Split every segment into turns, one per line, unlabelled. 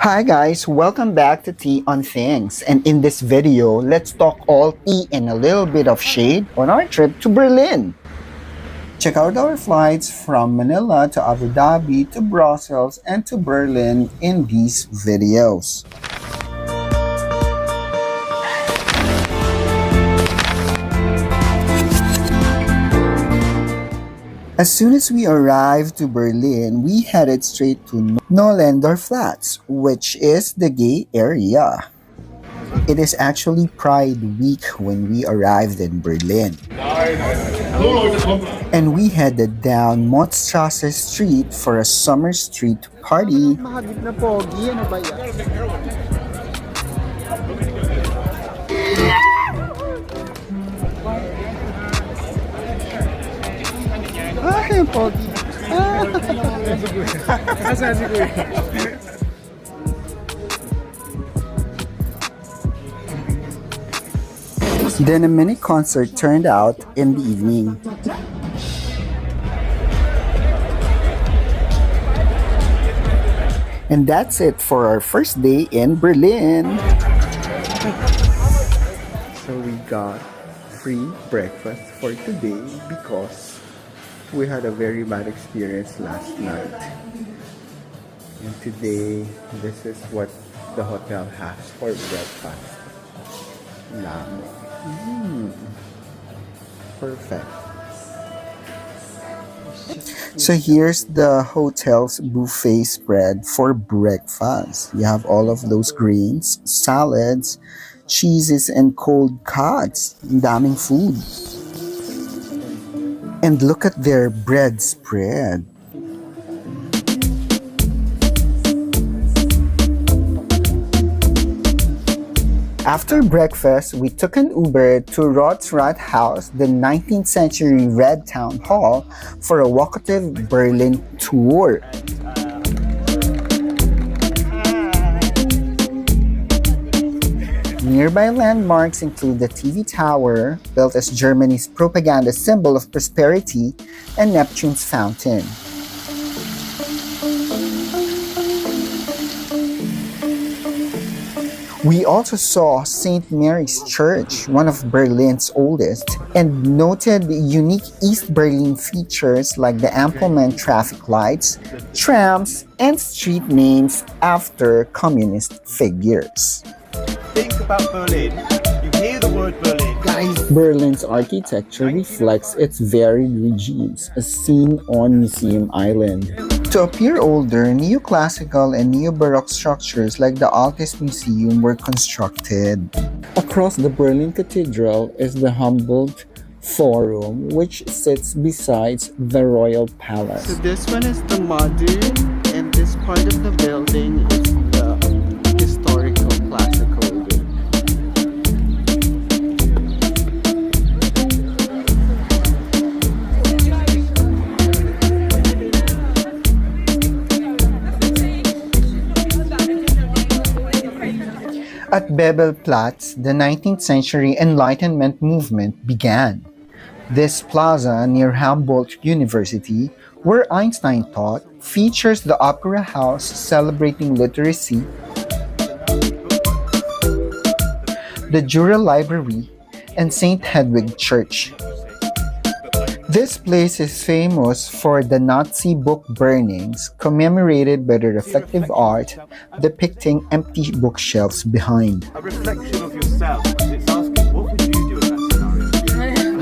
Hi guys, welcome back to Tea on Things. And in this video, let's talk all tea and a little bit of shade on our trip to Berlin. Check out our flights from Manila to Abu Dhabi to Brussels and to Berlin in these videos. As soon as we arrived to Berlin, we headed straight to Nollendorf Flats, which is the gay area. It is actually Pride Week when we arrived in Berlin. And we headed down Mottstrasse Street for a summer street party. Pogi. Then a mini concert turned out in the evening. And that's it for our first day in Berlin. So we got free breakfast for today because we had a very bad experience last night. And today, this is what the hotel has for breakfast. Lamb. Perfect. So here's the hotel's buffet spread for breakfast. You have all of those greens, salads, cheeses, and cold cuts. Daming food. And look at their bread spread. After breakfast, we took an Uber to Rathaus, the 19th century Red Town Hall, for a walkative Berlin tour. Nearby landmarks include the TV Tower, built as Germany's propaganda symbol of prosperity, and Neptune's fountain. We also saw St. Mary's Church, one of Berlin's oldest, and noted unique East Berlin features like the Ampelmann traffic lights, trams, and street names after communist figures.
Think about Berlin, you hear the word Berlin.
Berlin's architecture reflects its varied regimes, as seen on Museum Island. To appear older, neoclassical and neo-baroque structures like the Altes Museum were constructed. Across the Berlin Cathedral is the Humboldt Forum, which sits beside the Royal Palace.
So this one is the modern, and this part of the building is the historical classical building.
At Bebelplatz, the 19th century Enlightenment movement began. This plaza near Humboldt University, where Einstein taught, features the Opera House celebrating literacy, the Jura Library, and St. Hedwig Church. This place is famous for the Nazi book burnings, commemorated by the reflective art depicting empty bookshelves behind.
A reflection of yourself, it's asking, what would you do in that scenario?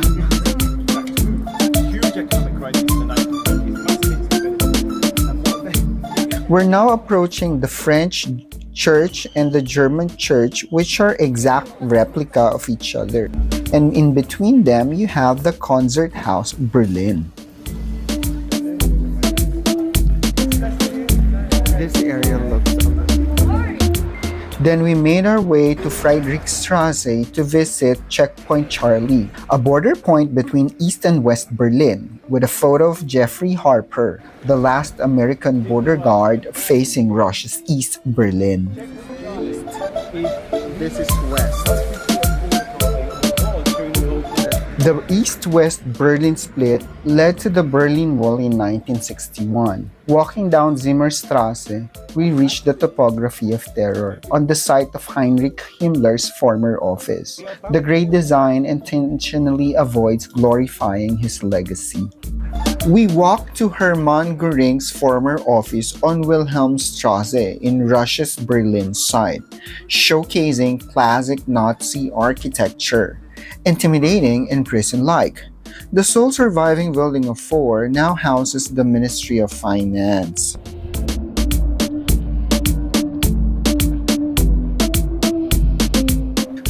Huge economic crisis in the 1920s.
We're now approaching the French Church and the German Church, which are exact replica of each other. And in between them, you have the Concert House Berlin.
This area looks amazing.
Then we made our way to Friedrichstrasse to visit Checkpoint Charlie, a border point between East and West Berlin, with a photo of Jeffrey Harper, the last American border guard facing Russia's East Berlin.
This is west.
The east-west Berlin split led to the Berlin Wall in 1961. Walking down Zimmerstrasse, we reached the topography of terror on the site of Heinrich Himmler's former office. The great design intentionally avoids glorifying his legacy. We walked to Hermann Göring's former office on Wilhelmstrasse in Russia's Berlin side, showcasing classic Nazi architecture, intimidating and prison-like. The sole surviving building of four now houses the Ministry of Finance.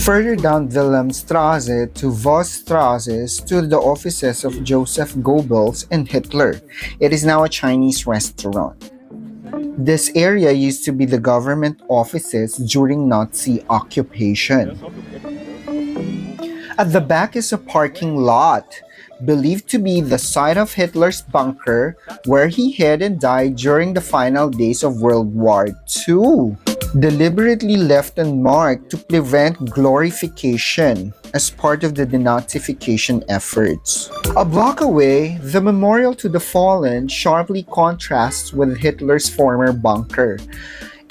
Further down Wilhelmstrasse to Vossstrasse stood the offices of Joseph Goebbels and Hitler. It is now a Chinese restaurant. This area used to be the government offices during Nazi occupation. At the back is a parking lot, believed to be the site of Hitler's bunker where he hid and died during the final days of World War II. Deliberately left unmarked to prevent glorification as part of the denazification efforts. A block away, the memorial to the fallen sharply contrasts with Hitler's former bunker.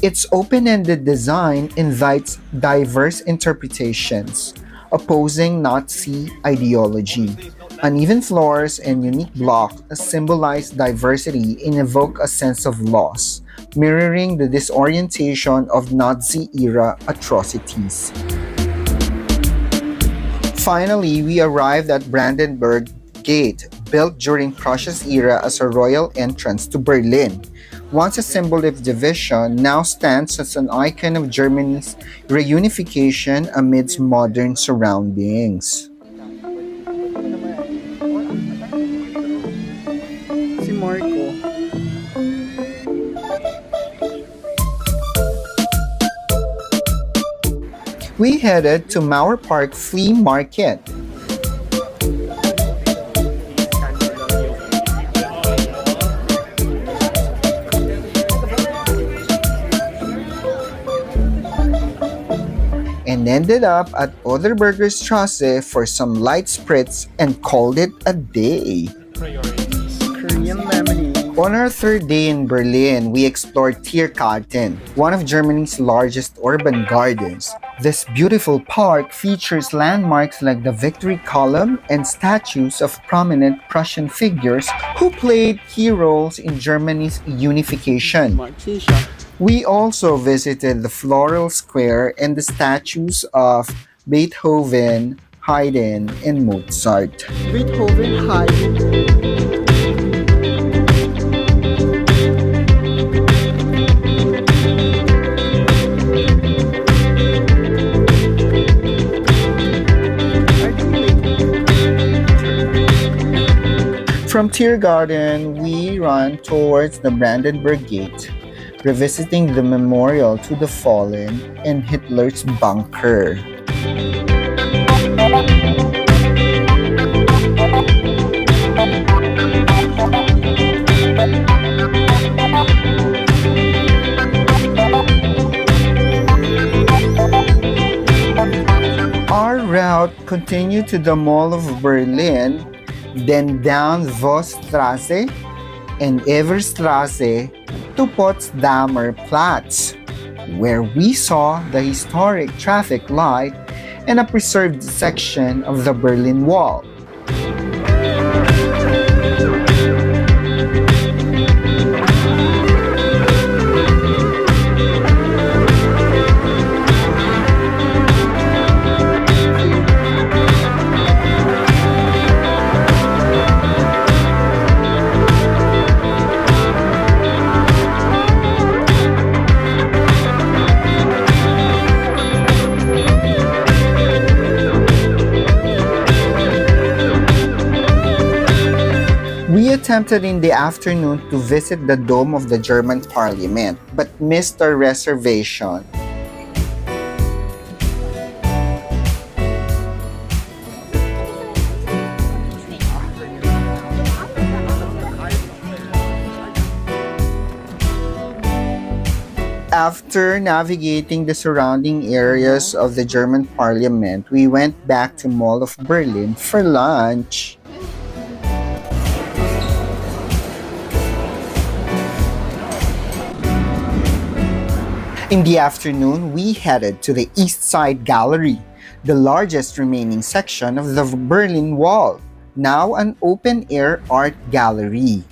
Its open-ended design invites diverse interpretations, opposing Nazi ideology. Uneven floors and unique blocks symbolize diversity and evoke a sense of loss, mirroring the disorientation of Nazi-era atrocities. Finally, we arrived at Brandenburg Gate, built during Prussia's era as a royal entrance to Berlin. Once a symbol of division, now stands as an icon of Germany's reunification amidst modern surroundings.
Si Marco.
We headed to Mauer Park Flea Market. And ended up at Oderbergerstrasse for some light spritz and called it a day.
Korean lemonade.
On our third day in Berlin, we explored Tiergarten, one of Germany's largest urban gardens. This beautiful park features landmarks like the Victory Column and statues of prominent Prussian figures who played key roles in Germany's unification.
Martisha.
We also visited the Floral Square and the statues of Beethoven, Haydn, and Mozart.
Beethoven High.
From Tiergarten, we ran towards the Brandenburg Gate, revisiting the memorial to the fallen and Hitler's bunker. Our route continued to the Mall of Berlin, then down Vossstrasse and Everstrasse to Potsdamer Platz, where we saw the historic traffic light and a preserved section of the Berlin Wall. We attempted in the afternoon to visit the dome of the German Parliament, but missed our reservation. After navigating the surrounding areas of the German parliament, we went back to Mall of Berlin for lunch. In the afternoon, we headed to the East Side Gallery, the largest remaining section of the Berlin Wall, now an open-air art gallery.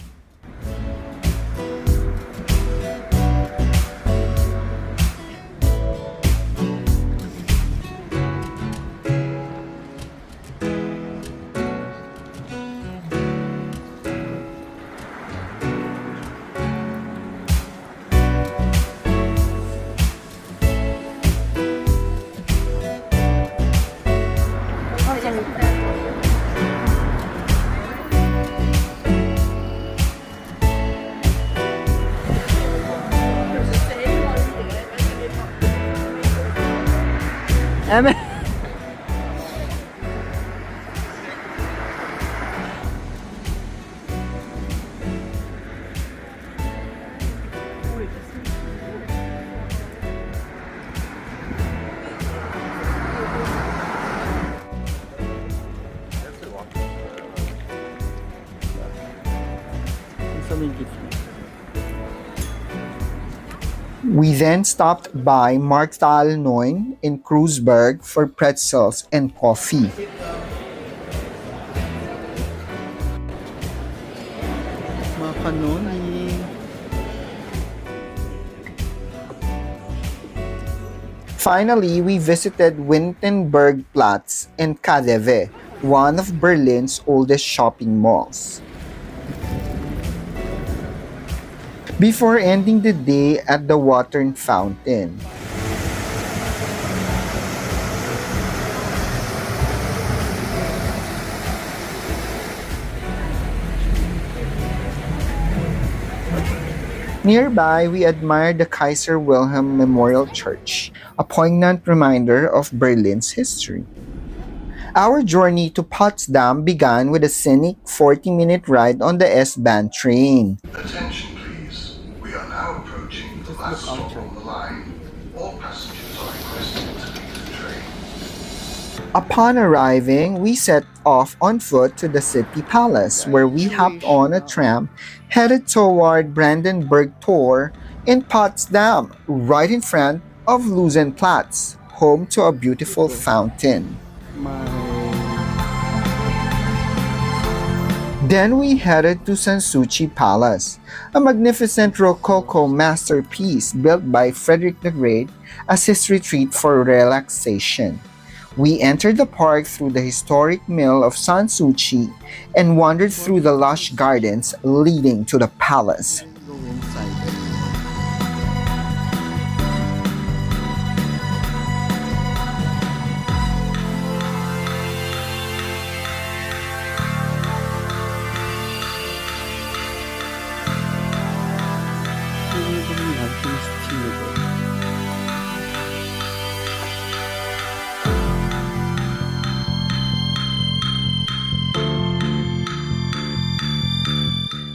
We then stopped by Markthal 9 in Kreuzberg for pretzels and coffee.
Mga kanoni.
Finally, we visited Winterbergplatz and KaDeWe, one of Berlin's oldest shopping malls. Before ending the day at the water fountain. Nearby, we admired the Kaiser Wilhelm Memorial Church, a poignant reminder of Berlin's history. Our journey to Potsdam began with a scenic 40-minute ride on the S-Bahn train.
Attention please, we are now approaching the last stop on the line. All passengers are requested to leave the train.
Upon arriving, we set off on foot to the City Palace, where we hopped on a tram headed toward Brandenburg Tor in Potsdam, right in front of Lusenplatz, home to a beautiful fountain. Then we headed to Sanssouci Palace, a magnificent Rococo masterpiece built by Frederick the Great as his retreat for relaxation. We entered the park through the historic mill of Sanssouci and wandered through the lush gardens leading to the palace.
Go inside.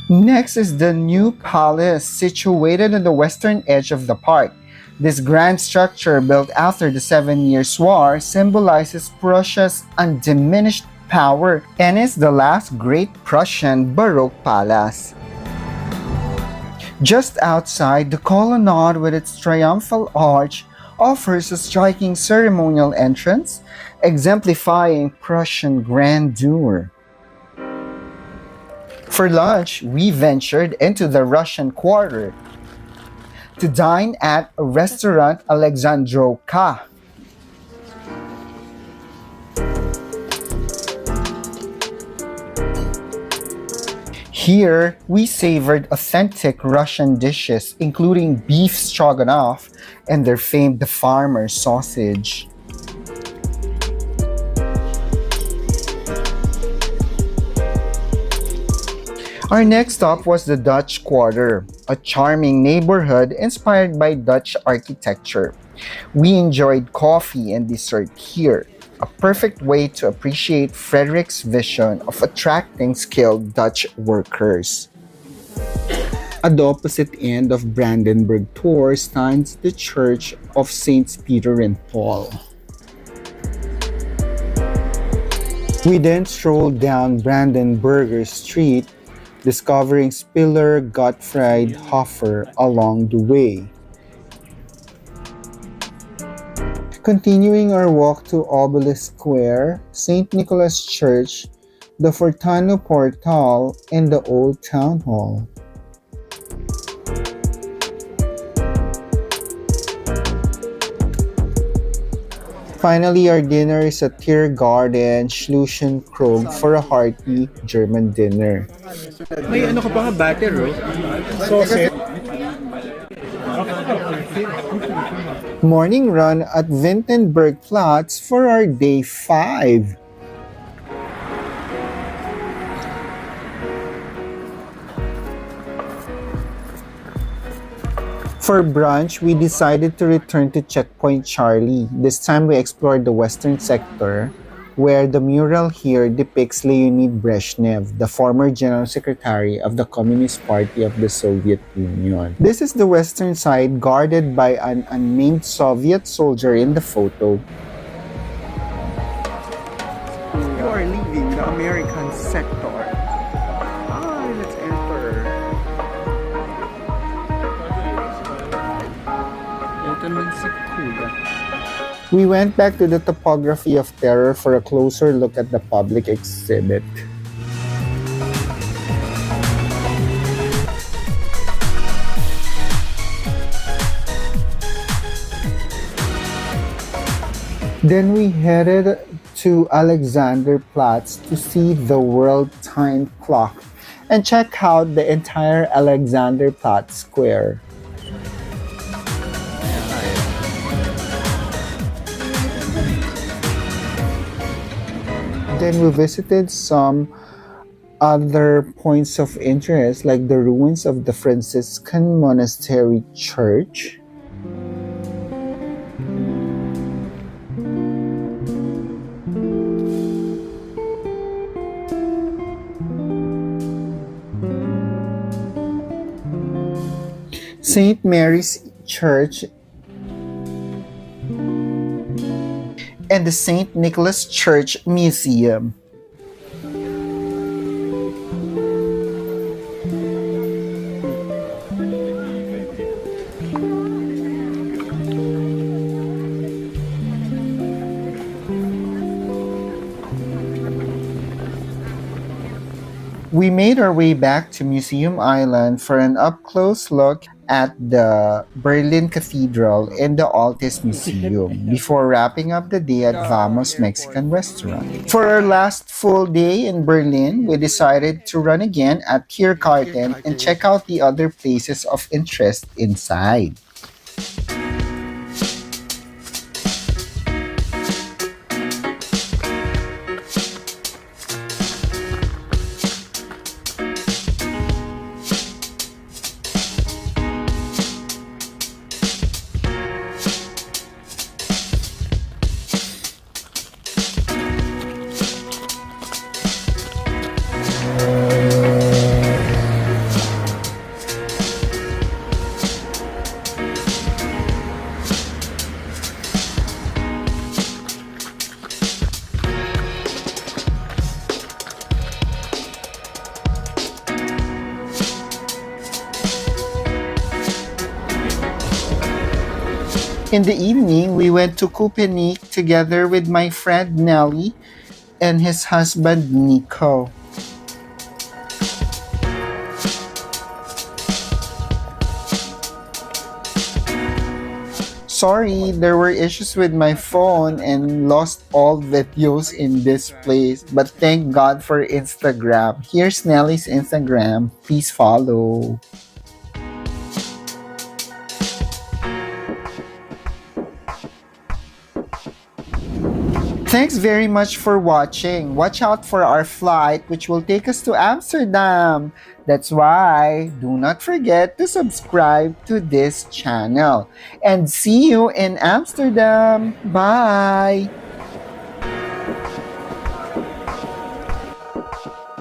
Next is the new palace situated on the western edge of the park. This grand structure, built after the 7 Years' War, symbolizes Prussia's undiminished power and is the last great Prussian Baroque palace. Just outside, the colonnade with its triumphal arch offers a striking ceremonial entrance, exemplifying Prussian grandeur. For lunch, we ventured into the Russian Quarter to dine at restaurant Alexandrovka. Here, we savored authentic Russian dishes, including beef stroganoff and their famed farmer sausage. Our next stop was the Dutch Quarter, a charming neighborhood inspired by Dutch architecture. We enjoyed coffee and dessert here, a perfect way to appreciate Frederick's vision of attracting skilled Dutch workers. At the opposite end of Brandenburg Tor stands the Church of Saints Peter and Paul. We then strolled down Brandenburger Street, discovering Spiller Gottfried Hofer along the way. Continuing our walk to Obelisk Square, St. Nicholas Church, the Fortano Portal, and the Old Town Hall. Finally, our dinner is at Tiergarten Schlussenkrog for a hearty German dinner.
May ano ka pa nga batter, oh?
Morning run at Winterbergplatz for our day 5. For brunch, we decided to return to Checkpoint Charlie. This time we explored the western sector, where the mural here depicts Leonid Brezhnev, the former General Secretary of the Communist Party of the Soviet Union. This is the western side, guarded by an unnamed Soviet soldier in the photo.
You are leaving the American sector. Let's enter. Ito naman si Kuya.
We went back to the Topography of Terror for a closer look at the public exhibit. Then we headed to Alexanderplatz to see the world time clock and check out the entire Alexanderplatz square. Then we visited some other points of interest like the ruins of the Franciscan Monastery Church, St. Mary's Church, and the St. Nicholas Church Museum. We made our way back to Museum Island for an up-close look at the Berlin Cathedral and the Altes Museum before wrapping up the day at Vamos Mexican Restaurant. For our last full day in Berlin, we decided to run again at Tiergarten and check out the other places of interest inside. In the evening, we went to Köpenick together with my friend Nelly and his husband Nico. Sorry, there were issues with my phone and lost all videos in this place, but thank God for Instagram. Here's Nelly's Instagram. Please follow. Thanks very much for watching. Watch out for our flight which will take us to Amsterdam. That's why do not forget to subscribe to this channel. And see you in Amsterdam. Bye!